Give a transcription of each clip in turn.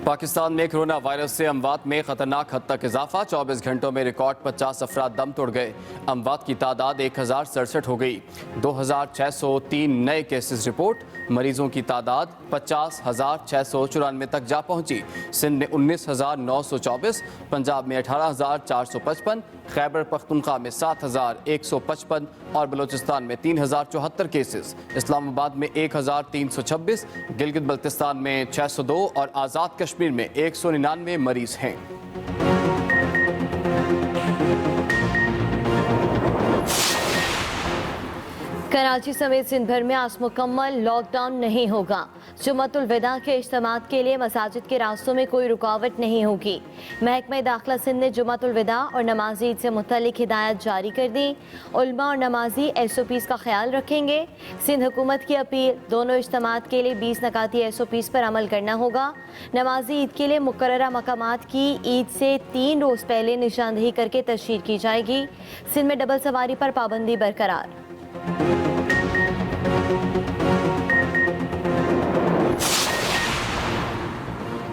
पाकिस्तान में corona virus से अमवात में खतरनाक हद तक इजाफा। 24 घंटों में रिकॉर्ड 50 अफराद दम तोड़ गए। अमवात की तादाद 1067 हो गई। 2603 नए केसेस रिपोर्ट। मरीजों की तादाद 50,694 तक जा पहुंची। सिंध में 19,924, पंजाब में 18,455, खैबर पख्तूनख्वा में 7,155 और बलूचिस्तान में 3,074 केसेस। इस्लामाबाद में 1,326, गिलगित बल्तिस्तान में 602 और आज़ाद कश्मीर में 199 मरीज हैं। कराची समेत सिंध भर में आज मुकम्मल लॉकडाउन नहीं होगा। जुम्मतुल विदा के इज्तिमात के लिए मसाजिद के रास्तों में कोई रुकावट नहीं होगी। महकमा दाखिला सिंध ने जुम्मतुल विदा और नमाजी ईद से मुतल्लिक हिदायत जारी कर दी। उलमा और नमाजी SOPs का ख्याल रखेंगे। सिंध हुकूमत की अपील, दोनों इज्तिमात के लिए 20 नकाती SOPs पर अमल करना होगा। नमाजी ईद के लिए मुकर्ररा मकामात की ईद से 3 रोज़ पहले निशानदेही करके तशहीर की जाएगी। सिंध में डबल सवारी पर पाबंदी बरकरार।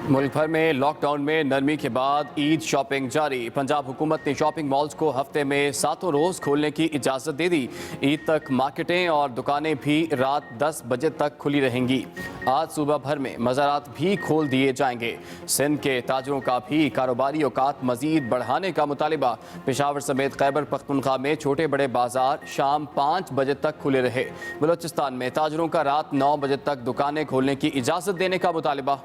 मुल्क भर में लॉकडाउन में नरमी के बाद ईद शॉपिंग जारी। पंजाब हुकूमत ने शॉपिंग मॉल्स को हफ्ते में 7 रोज़ खोलने की इजाज़त दे दी। ईद तक मार्केटें और दुकानें भी रात 10 बजे तक खुली रहेंगी। आज सूबा भर में मज़ारात भी खोल दिए जाएंगे। सिंध के ताजरों का भी कारोबारी औकात मज़ीद बढ़ाने का मुतालिबा। पेशावर समेत खैबर पख्तूनख्वा में छोटे बड़े बाजार शाम 5 बजे तक खुले रहे। बलूचिस्तान में ताजरों का रात 9 बजे तक दुकानें खोलने की इजाज़त देने का मुतालिबा।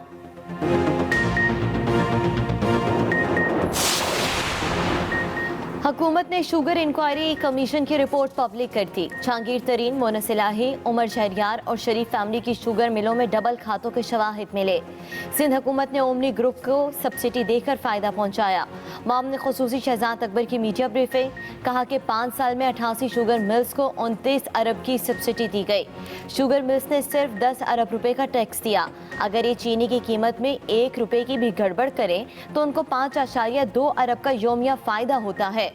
हुकूमत ने शुगर इंक्वायरी कमीशन की रिपोर्ट पब्लिक कर दी। जहांगीर तरीन, मोनस इलाही, उमर शहरियार और शरीफ फैमिली की शुगर मिलों में डबल खातों के शवाहिद मिले। सिंध हुकूमत ने ओमनी ग्रुप को सब्सिडी देकर फ़ायदा पहुँचाया। माम ने खुसूसी शहजाद अकबर की मीडिया ब्रीफिंग, कहा कि 5 साल में 88 शुगर मिल्स को 29 अरब की सब्सिडी दी गई। शुगर मिल्स ने सिर्फ 10 अरब रुपए का टैक्स दिया। अगर ये चीनी की कीमत में 1 रुपए की भी गड़बड़ करें तो उनको 5.2 अरब का योमिया फ़ायदा होता है।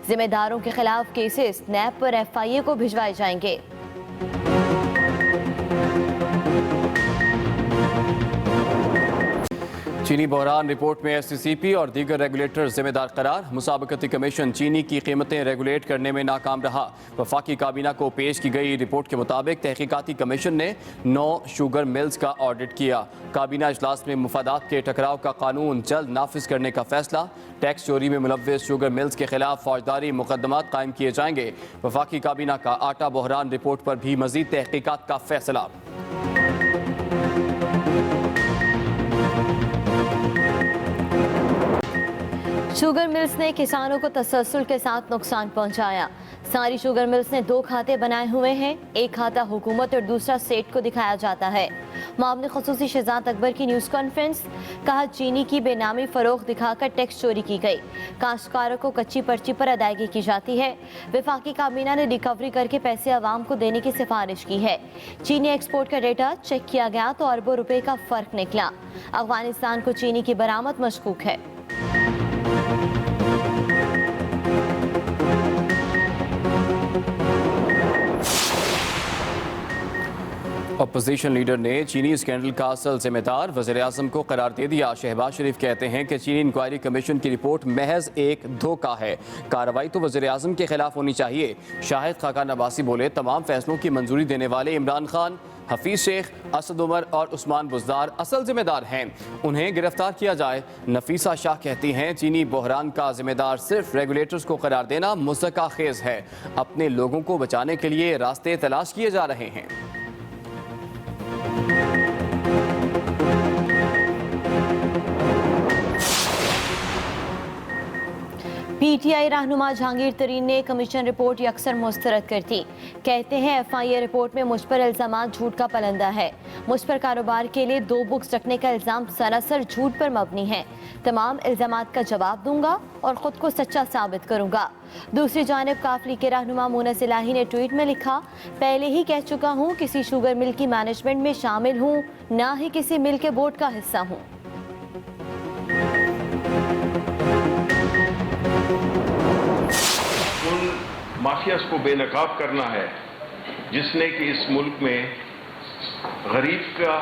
जिम्मेदारों के खिलाफ केसेस नैब पर FIA को भिजवाए जाएंगे। चीनी बहरान रिपोर्ट में SCCP और दीगर रेगुलेटर जिम्मेदार करार। मुसाबकती कमीशन चीनी की कीमतें रेगुलेट करने में नाकाम रहा। वफाकी काबीना को पेश की गई रिपोर्ट के मुताबिक तहकीकाती कमीशन ने 9 शुगर मिल्स का ऑडिट किया। काबीना इजलास में मुफादात के टकराव का कानून जल्द नाफिज करने का फैसला। टैक्स चोरी में मुलव्वस शुगर मिल्स के खिलाफ फौजदारी मुकदमात कायम किए जाएंगे। वफाकी काबीना का आटा बहरान रिपोर्ट पर भी मजीद तहकीकात का फैसला। शुगर मिल्स ने किसानों को तसलसल के साथ नुकसान पहुंचाया। सारी शुगर मिल्स ने 2 खाते बनाए हुए हैं। एक खाता हुकूमत और दूसरा स्टेट को दिखाया जाता है। मामले खुसूसी शहजाद अकबर की न्यूज़ कॉन्फ्रेंस, कहा चीनी की बेनामी फरोख्त दिखाकर टैक्स चोरी की गई। काश्तकारों को कच्ची पर्ची पर अदायगी की जाती है। वफाकी काबीना ने रिकवरी करके पैसे आवाम को देने की सिफारिश की है। चीनी एक्सपोर्ट का डेटा चेक किया गया तो अरबों रुपए का फर्क निकला। अफगानिस्तान को चीनी की बरामद मशकूक है। अपोजिशन लीडर ने चीनी स्कैंडल का असल जिम्मेदार वज़ीर आज़म को करार दे दिया। शहबाज शरीफ कहते हैं कि चीनी इंक्वायरी कमीशन की रिपोर्ट महज एक धोखा है। कार्रवाई तो वज़ीर आज़म के खिलाफ होनी चाहिए। शाहिद खाकान अब्बासी बोले, तमाम फैसलों की मंजूरी देने वाले इमरान खान, हफीज शेख, असद उमर और उस्मान बुज़दार असल जिम्मेदार हैं। उन्हें गिरफ्तार किया जाए। नफीसा शाह कहती हैं, चीनी बहरान का जिम्मेदार सिर्फ रेगुलेटर्स को करार देना मुज़क्का खेज़ है। अपने लोगों को बचाने के लिए रास्ते तलाश किए जा रहे हैं। PTI रहनुमा जहांगीर तरीन ने कमीशन रिपोर्ट यकसर मुस्तरद कर दी। कहते हैं FIA रिपोर्ट में मुझ पर इल्जामात झूठ का पलंदा है। मुझ पर कारोबार के लिए 2 बुक्स रखने का इल्ज़ाम सरासर झूठ पर मबनी है। तमाम इल्जामात का जवाब दूंगा और ख़ुद को सच्चा साबित करूंगा। दूसरी जानिब काफली के रहनुमा मोनस इलाही ने ट्वीट में लिखा, पहले ही कह चुका हूँ किसी शुगर मिल की मैनेजमेंट में शामिल हूँ, ना ही किसी मिल के बोर्ड का हिस्सा हूँ। माफियाज को बेनकाब करना है जिसने कि इस मुल्क में गरीब का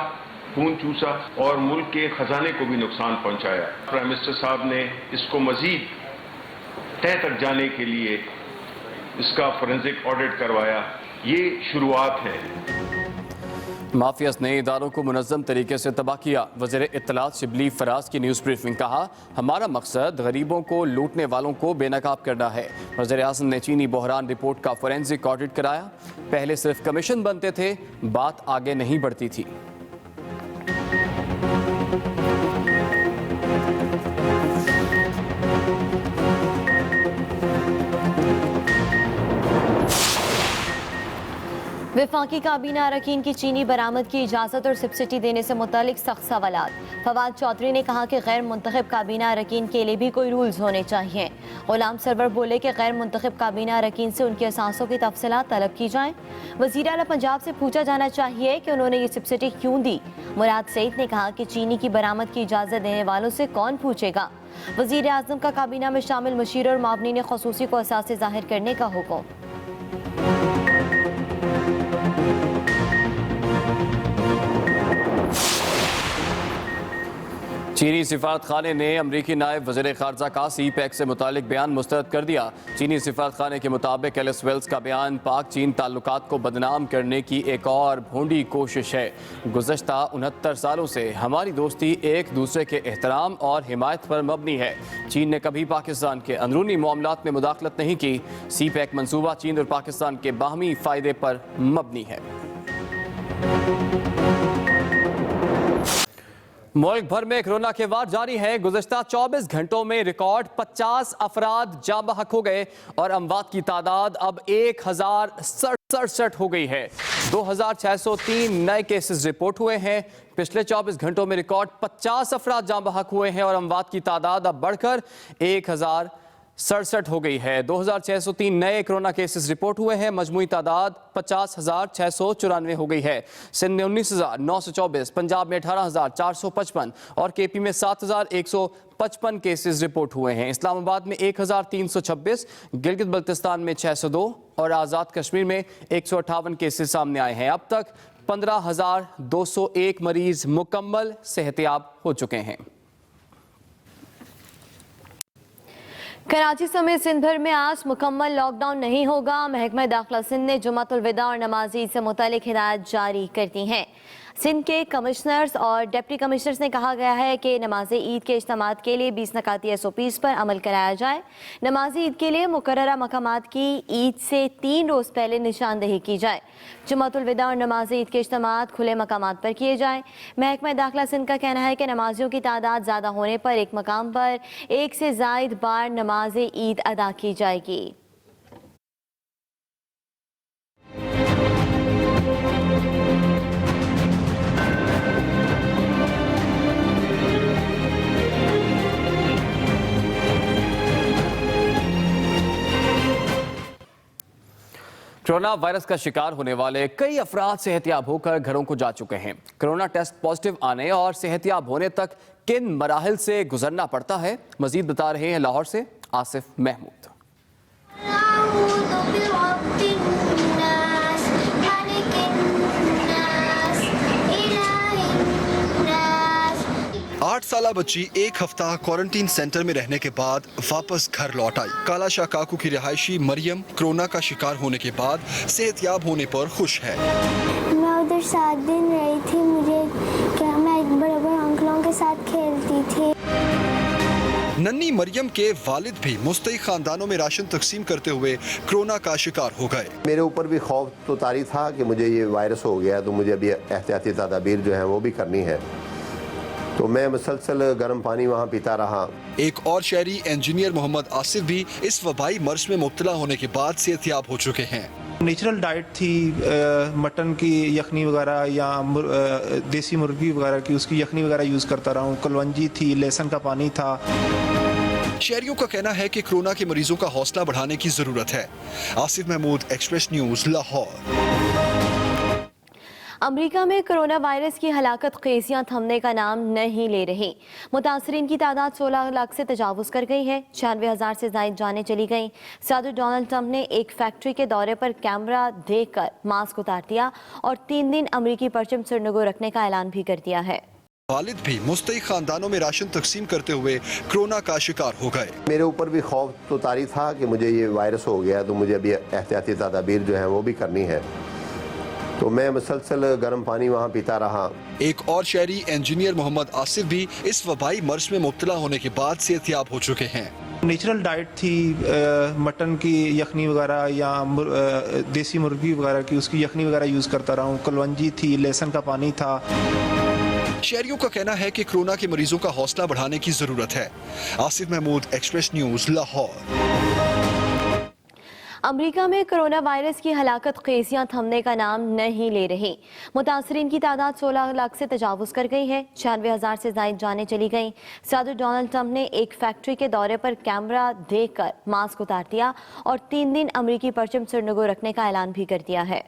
खून चूसा और मुल्क के खजाने को भी नुकसान पहुंचाया। प्राइम मिनिस्टर साहब ने इसको मजीद तह तक जाने के लिए इसका फोरेंसिक ऑडिट करवाया। ये शुरुआत है। माफियाज ने इदारों को मुनज़्ज़म तरीके से तबाह किया। वज़ीर इत्तलात शिबली फराज की न्यूज़ ब्रीफिंग। कहा, हमारा मकसद गरीबों को लूटने वालों को बेनकाब करना है। वज़ीर आज़म ने चीनी बहरान रिपोर्ट का फोरेंसिक ऑडिट कराया। पहले सिर्फ कमीशन बनते थे, बात आगे नहीं बढ़ती थी। वफाकी काबीना अरकान की चीनी बरामद की इजाज़त और सब्सिडी देने से मुतालिक सख्त सवालात। फवाद चौधरी ने कहा कि गैर मुंतखब काबीना अरकान के लिए भी कोई रूल्स होने चाहिए। गुलाम सरवर बोले कि गैर मुंतखब काबीना अरकान से उनके असासों की तफसीलात तलब की जाएँ। वज़ीर आला पंजाब से पूछा जाना चाहिए कि उन्होंने ये सब्सिडी क्यों दी। मुराद सईद ने कहा कि चीनी की बरामद की इजाज़त देने वालों से कौन पूछेगा। वज़ीर आज़म का काबीना में शामिल मशीर और मावनीन ख़ुसूसी को असासे ज़ाहिर करने का हुक्म। चीनी सिफारत खाने ने अमरीकी नायब वज़ीर ख़ारजा का CPEC से मुतालिक बयान मुस्तरद कर दिया। चीनी सिफारत खाने के मुताबिक एलिस वेल्स का बयान पाक चीन ताल्लुकात को बदनाम करने की एक और भोंडी कोशिश है। गुज़श्ता 69 सालों से हमारी दोस्ती एक दूसरे के एहतराम और हिमायत पर मबनी है। चीन ने कभी पाकिस्तान के अंदरूनी मामलात में मुदाखलत नहीं की। CPEC मंसूबा चीन और पाकिस्तान के बाहमी फ़ायदे पर मबनी है। मुल्क भर में कोरोना के वार जारी है। गुज़श्ता 24 घंटों में रिकॉर्ड 50 अफराद जाँ बहक हो गए और अमवात की तादाद अब 1067 हो गई है। 2603 नए केसेस रिपोर्ट हुए हैं। पिछले 24 घंटों में रिकॉर्ड 50 अफराद जाँ बहक हुए हैं और अमवात की तादाद अब बढ़कर 1067 हो गई है। 2603 नए कोरोना केसेस रिपोर्ट हुए हैं। मजमूई तादाद 50,694 हो गई है। सिंध में 19,924, पंजाब में 18,455 और KP में 7,155 केसेस रिपोर्ट हुए हैं। इस्लामाबाद में 1,326, गिलगित बल्तिस्तान में 602 और आज़ाद कश्मीर में 158 केसेस सामने आए हैं। अब तक 15,201 मरीज मुकम्मल सेहतियाब हो चुके हैं। कराची समेत सिंध भर में आज मुकम्मल लॉकडाउन नहीं होगा। महकमा दाखिला सिंध ने जुमातुल विदा और नमाज ईद से मुतालिक हिदायत जारी कर दी हैं। सिंध के कमिश्नर्स और डिप्टी कमिश्नर्स ने कहा गया है कि नमाज ईद के इज्तिमात के लिए 20 नकाती SOPs पर अमल कराया जाए। नमाज ईद के लिए मुकर्ररा मकामात की ईद से 3 रोज़ पहले निशानदही की जाए। जुमातुल विदा और नमाज ईद के इज्तिमात खुले मकामात पर किए जाएँ। महकमा दाखिला सिंध का कहना है कि नमाजियों की तादाद ज़्यादा होने पर एक मकाम पर एक से ज़ायद बार नमाज ईद अदा की जाएगी। कोरोना वायरस का शिकार होने वाले कई अफराद सेहतियाब होकर घरों को जा चुके हैं। कोरोना टेस्ट पॉजिटिव आने और सेहतियाब होने तक किन मराहिल से गुजरना पड़ता है, मजीद बता रहे हैं लाहौर से आसिफ महमूद। 8 साला बच्ची 1 हफ्ता क्वारंटीन सेंटर में रहने के बाद वापस घर लौट आई। काला शाह काकू की रिहायशी मरियम कोरोना का शिकार होने के बाद सेहतियाब होने पर खुश है। मैं उधर 7 दिन रही थी। मैं बड़े बड़े अंकलों के साथ खेलती थी। नन्ही मरियम के वालिद भी मुस्तई खानदानों में राशन तकसीम करते हुए कोरोना का शिकार हो गए। मेरे ऊपर भी खौफ तो तारी था कि मुझे ये वायरस हो गया, तो मुझे अभी एहतियाती तदाबीर जो है वो भी करनी है, तो मैं मुसलसल गर्म पानी वहाँ पीता रहा। एक और शहरी इंजीनियर मोहम्मद आसिफ भी इस वबाई मर्ज में मुब्तला होने के बाद सेहतियाब हो चुके हैं। नेचुरल डाइट थी, मटन की यखनी वगैरह या देसी मुर्गी वगैरह की उसकी यखनी वगैरह यूज़ करता रहा हूँ। कलवंजी थी, लहसुन का पानी था। शहरियों का कहना है कि कोरोना के मरीजों का हौसला बढ़ाने की जरूरत है। Asif Mahmood, Express News, Lahore. America में कोरोना वायरस की हलाकत खेसियां थमने का नाम नहीं ले रही। मुतासरीन की तादाद 16 लाख से तजावुज कर गई है। 96,000 से ज़ायद जानें चली गईं। सदर डोनाल्ड ट्रंप ने एक फैक्ट्री के दौरे पर कैमरा देखकर मास्क उतार दिया और 3 दिन अमरीकी परचम सिरनगो रखने का ऐलान भी कर दिया है। वालिद भी मुस्तहिक खानदानों में राशन तकसीम करते हुए कोरोना का शिकार हो गए। मेरे ऊपर भी खौफ तो तारी था कि मुझे ये वायरस हो गया, तो मुझे अभी एहतियाती तदाबीर जो है वो भी करनी है, तो मैं मुसलसल गर्म पानी वहाँ पीता रहा। एक और शहरी इंजीनियर मोहम्मद आसिफ भी इस वबाई मर्ज में मुब्तला होने के बाद सेहतियाब हो चुके हैं। नेचुरल डाइट थी, मटन की यखनी वगैरह या देसी मुर्गी वगैरह की उसकी यखनी वगैरह यूज़ करता रहा हूँ। कलवंजी थी, लहसुन का पानी था। शहरियों का कहना है कि कोरोना के मरीजों का हौसला बढ़ाने की जरूरत है। Asif Mahmood, Express News, Lahore. America में कोरोना वायरस की हलाकत खेसियां थमने का नाम नहीं ले रही। मुतासरीन की तादाद 16 लाख से तजावुज कर गई है। 96,000 से ज़ायद जानें चली गईं। सदर डोनाल्ड ट्रंप ने एक फैक्ट्री के दौरे पर कैमरा देखकर मास्क उतार दिया और 3 दिन अमरीकी परचम सिरनगो रखने का ऐलान भी कर दिया है।